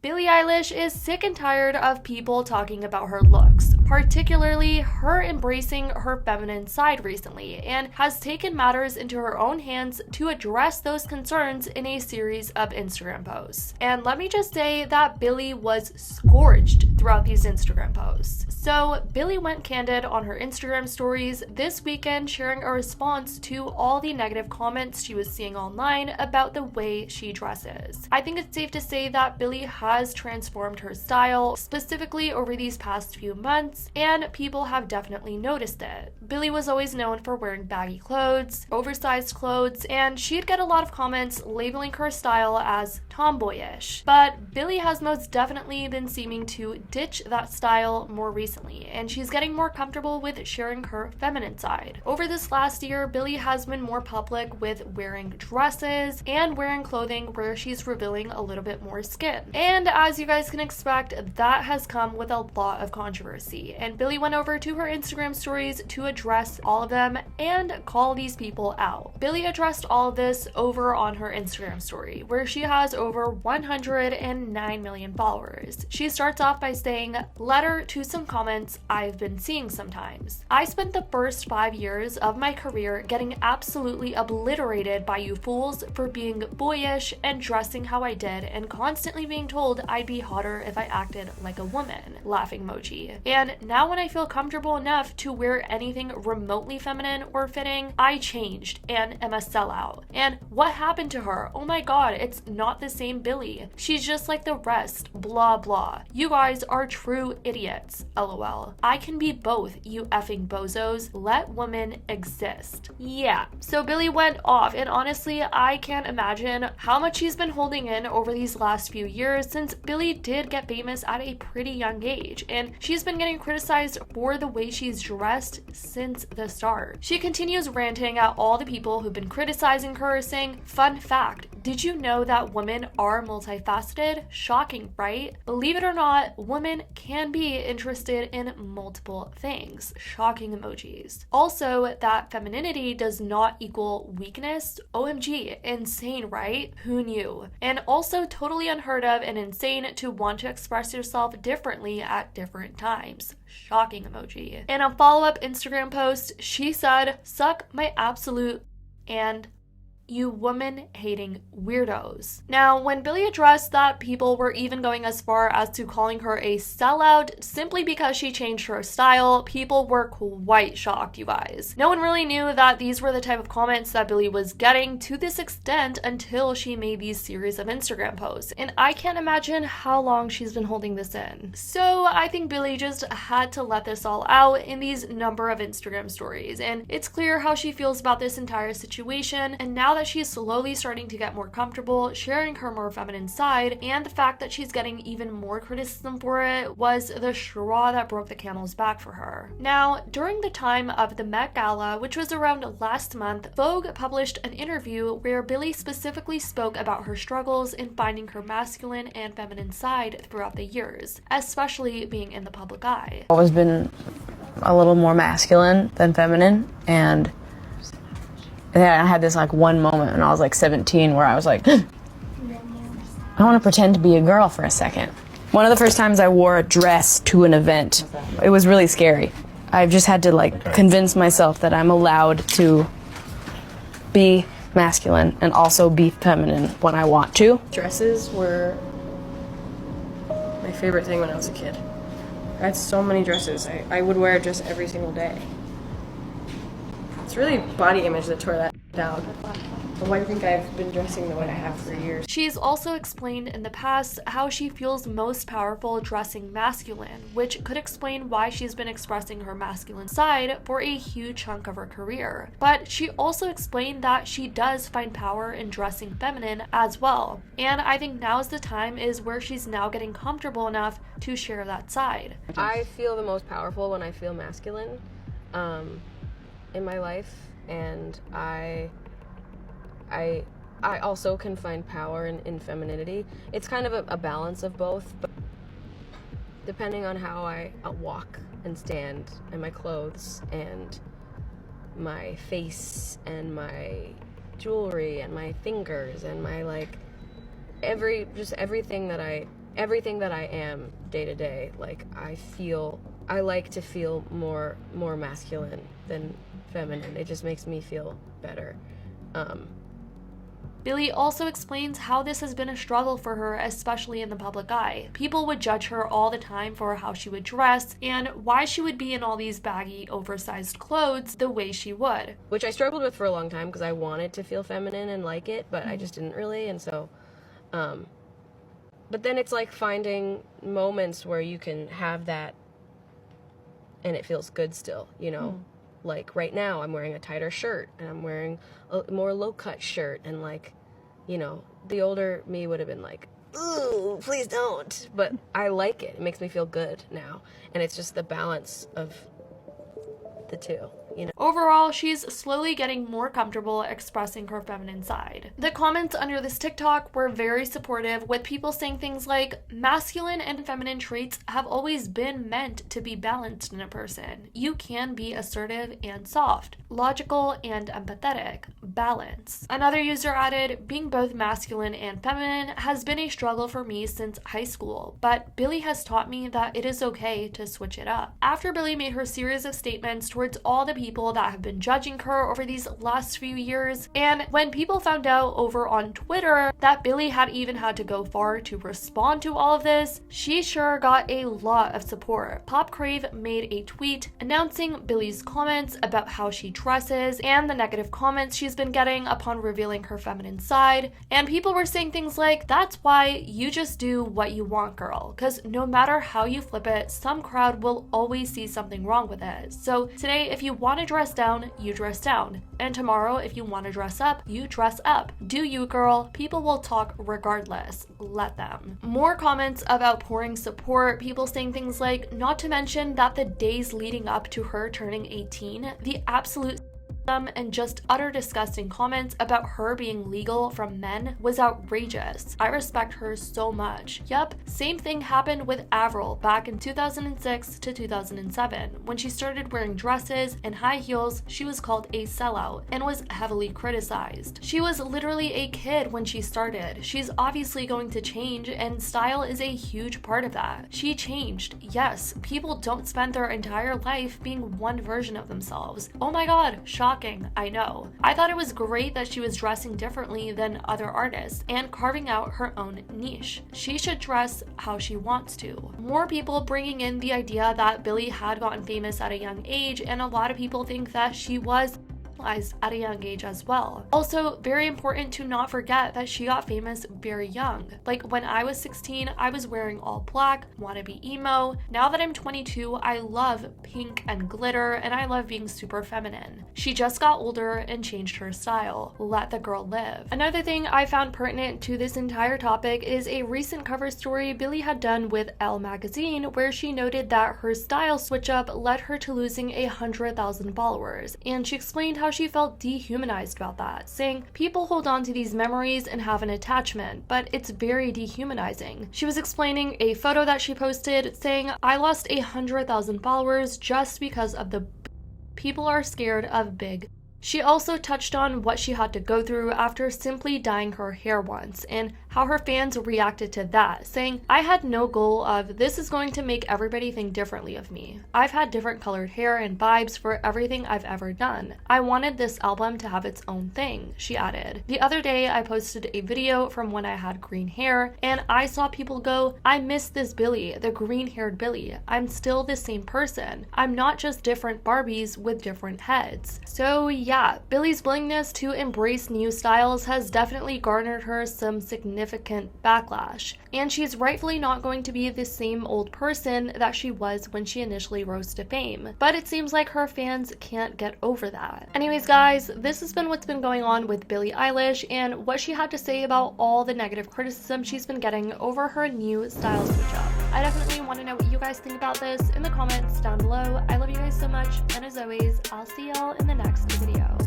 Billie Eilish is sick and tired of people talking about her looks, particularly her embracing her feminine side recently, and has taken matters into her own hands to address those concerns in a series of Instagram posts. And let me just say that Billie was scorched throughout these Instagram posts. So Billie went candid on her Instagram stories this weekend, sharing a response to all the negative comments she was seeing online about the way she dresses. I think it's safe to say that Billie has transformed her style, specifically over these past few months, and people have definitely noticed it. Billie was always known for wearing baggy clothes, oversized clothes, and she'd get a lot of comments labeling her style as tomboyish. But Billie has most definitely been seeming to ditch that style more recently, and she's getting more comfortable with sharing her feminine side. Over this last year, Billie has been more public with wearing dresses and wearing clothing where she's revealing a little bit more skin. And as you guys can expect, that has come with a lot of controversy, and Billie went over to her Instagram stories to address all of them and call these people out. Billie addressed all of this over on her Instagram story, where she has over 109 million followers. She starts off by saying, "Letter to some comments I've been seeing sometimes. I spent the first 5 years of my career getting absolutely obliterated by you fools for being boyish and dressing how I did and constantly being told I'd be hotter if I acted like a woman," laughing emoji. "And now when I feel comfortable enough to wear anything remotely feminine or fitting, I changed and am a sellout. And what happened to her? Oh my god, it's not the same Billie. She's just like the rest, blah blah. You guys are true idiots, lol. I can be both, you effing bozos. Let women exist." Yeah, so Billie went off, and honestly, I can't imagine how much she's been holding in over these last few years, since Billie did get famous at a pretty young age, and she's been getting criticized for the way she's dressed since the start. She continues ranting at all the people who've been criticizing her, saying, "Fun fact, did you know that women are multifaceted? Shocking, right? Believe it or not, women can be interested in multiple things." Shocking emojis. Also, that femininity does not equal weakness. OMG, insane, right? Who knew? And also totally unheard of and insane to want to express yourself differently at different times. Shocking emoji. In a follow-up Instagram post, she said, "Suck my absolute and you woman-hating weirdos." Now, when Billie addressed that, people were even going as far as to calling her a sellout simply because she changed her style. People were quite shocked, you guys. No one really knew that these were the type of comments that Billie was getting to this extent until she made these series of Instagram posts, and I can't imagine how long she's been holding this in. So I think Billie just had to let this all out in these number of Instagram stories, and it's clear how she feels about this entire situation. And now that she's slowly starting to get more comfortable sharing her more feminine side, and the fact that she's getting even more criticism for it was the straw that broke the camel's back for her. Now, during the time of the Met Gala, which was around last month, Vogue published an interview where Billie specifically spoke about her struggles in finding her masculine and feminine side throughout the years, especially being in the public eye. I've always been a little more masculine than feminine, and then I had this like one moment when I was like 17 where I was like, I want to pretend to be a girl for a second. One of the first times I wore a dress to an event, it was really scary. I've just had to like convince myself that I'm allowed to be masculine and also be feminine when I want to. Dresses were my favorite thing when I was a kid. I had so many dresses. I would wear a dress every single day. It's really body image that tore that down. Why do you think I've been dressing the way I have for years? She's also explained in the past how she feels most powerful dressing masculine, which could explain why she's been expressing her masculine side for a huge chunk of her career. But she also explained that she does find power in dressing feminine as well. And I think now's the time is where she's now getting comfortable enough to share that side. I feel the most powerful when I feel masculine in my life, and I also can find power in femininity. It's kind of a balance of both, but depending on how I walk and stand, and my clothes, and my face, and my jewelry, and my fingers, and my everything that I everything that I am day to day, like I like to feel more masculine than feminine. It just makes me feel better. Billie also explains how this has been a struggle for her, especially in the public eye. People would judge her all the time for how she would dress and why she would be in all these baggy, oversized clothes the way she would. Which I struggled with for a long time because I wanted to feel feminine and like it, but I just didn't really, and so, but then it's like finding moments where you can have that and it feels good still, you know? Like right now I'm wearing a tighter shirt and I'm wearing a more low-cut shirt, and like, you know, the older me would have been like, ooh, please don't. But I like it. It makes me feel good now. And it's just the balance of the two, you know? Overall, she's slowly getting more comfortable expressing her feminine side. The comments under this TikTok were very supportive, with people saying things like, masculine and feminine traits have always been meant to be balanced in a person. You can be assertive and soft, logical and empathetic, balance. Another user added, being both masculine and feminine has been a struggle for me since high school, but Billie has taught me that it is okay to switch it up. After Billie made her series of statements towards all the people that have been judging her over these last few years, and when people found out over on Twitter that Billie had even had to go far to respond to all of this, she sure got a lot of support. Pop Crave made a tweet announcing Billie's comments about how she dresses and the negative comments she's been getting upon revealing her feminine side, and people were saying things like, that's why you just do what you want, girl, because no matter how you flip it, some crowd will always see something wrong with it. So today, if you want to dress down, you dress down. And tomorrow, if you want to dress up, you dress up. Do you, girl. People will talk regardless. Let them. More comments about pouring support, people saying things like, not to mention that the days leading up to her turning 18, the absolute and just utter disgusting comments about her being legal from men was outrageous. I respect her so much. Yup, same thing happened with Avril back in 2006 to 2007. When she started wearing dresses and high heels, she was called a sellout and was heavily criticized. She was literally a kid when she started. She's obviously going to change, and style is a huge part of that. She changed. Yes, people don't spend their entire life being one version of themselves. Oh my god, shocking, I know. I thought it was great that she was dressing differently than other artists and carving out her own niche. She should dress how she wants to. More people bringing in the idea that Billie had gotten famous at a young age, and a lot of people think that she was at a young age as well. Also, very important to not forget that she got famous very young. Like when I was 16, I was wearing all black, wanna be emo. Now that I'm 22, I love pink and glitter, and I love being super feminine. She just got older and changed her style. Let the girl live. Another thing I found pertinent to this entire topic is a recent cover story Billie had done with Elle magazine, where she noted that her style switch up led her to losing 100,000 followers, and she explained how she felt dehumanized about that, saying, people hold on to these memories and have an attachment, but it's very dehumanizing. She was explaining a photo that she posted saying, I lost 100,000 followers just because of the people are scared of big. She also touched on what she had to go through after simply dyeing her hair once, and how her fans reacted to that, saying, I had no goal of this is going to make everybody think differently of me. I've had different colored hair and vibes for everything I've ever done. I wanted this album to have its own thing, she added. The other day, I posted a video from when I had green hair, and I saw people go, I miss this Billie, the green-haired Billie. I'm still the same person. I'm not just different Barbies with different heads. So yeah, Billie's willingness to embrace new styles has definitely garnered her some significant backlash, and she's rightfully not going to be the same old person that she was when she initially rose to fame, but it seems like her fans can't get over that. Anyways guys, this has been what's been going on with Billie Eilish and what she had to say about all the negative criticism she's been getting over her new style switch up. I definitely want to know what you guys think about this in the comments down below. I love you guys so much, and as always, I'll see y'all in the next video.